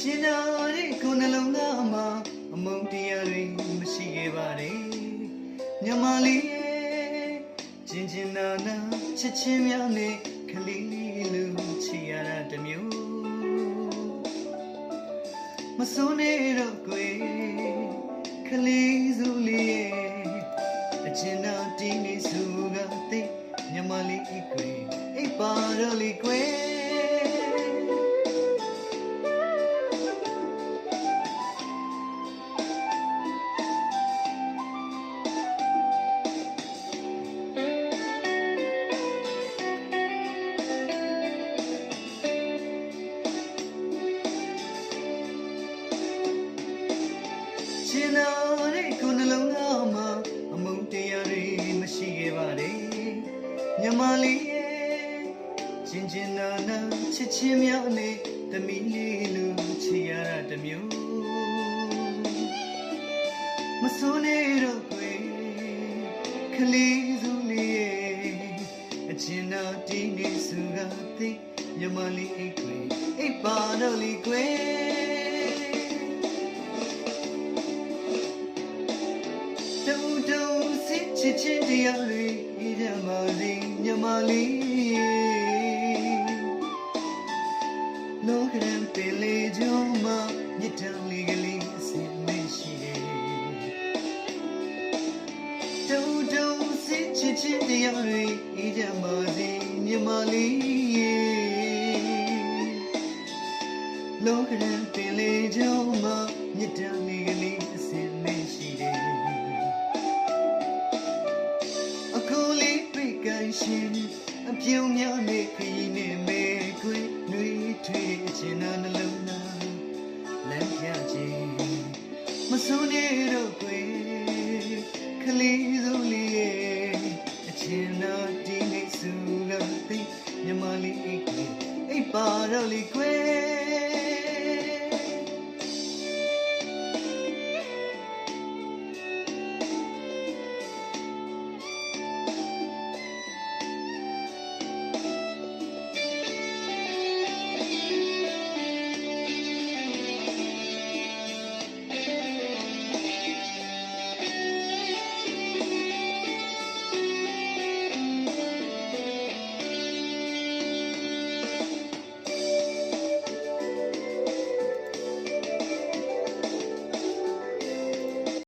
ရှင်တော်ရဲ့ခုနှလုံးသားမှာအမုန်းတရားတွေမရှိခဲ့ပါနဲ့ညမလေးရဲ့ချင်းချင်းနာနာချစ်ချင်းများနဲ့ခလေးလေးလူချီရတာတမျိုးမစိုးနေတော့ကွယ်ခလေးစုလေးရဲ့အချင်းနာတီးနေစုကသိညမလေးကွယ်အိပ်ပါတော့လေကွယ်ရှင်တော်ရဲ့ခုနှလုံးသားမှာအမုန်းတရားတွေမရှိခဲ့ပါနဲ့ညမလေးရဲ့ချင်းချင်းနာနာချစ်ချင်းများနဲ့တမီးလေးလူချီရတာတမျိုးမစိုးနေတော့ကွယ်ခလေးစုလေးရဲ့အချင်းနာတီးနေစုကသိညမလေးကွယ်အိပ်ပါတော့လေကွယ်ချစ်ချင်းတရားတွေဤကြမှာစီညမလေးလောကရန်ပင်လေကြုံမှာမြစ်တန်လေးကလေးအစင်မရှိတယ်တုံစစ်ချစ်ချင်းတရားတွေဤကြမှာစီညမလေးလောကရန်ပင်လေကြုံမှာမြစ်တန်လေးကလေးအစင်မရှိတယ်ရှင်အပြုံးများနဲ့ခရီးနဲ့မဲခွေနှွေးထွေးအချင်းနာနှလုံးသားလမ်းပြခြင်းမစိုးနေတော့ကွယ်ခလေးစုလေးရဲ့အချင်းနာတီးနေစုကသိညမလေးကွယ်အိပ်ပါတော့လေကွယ်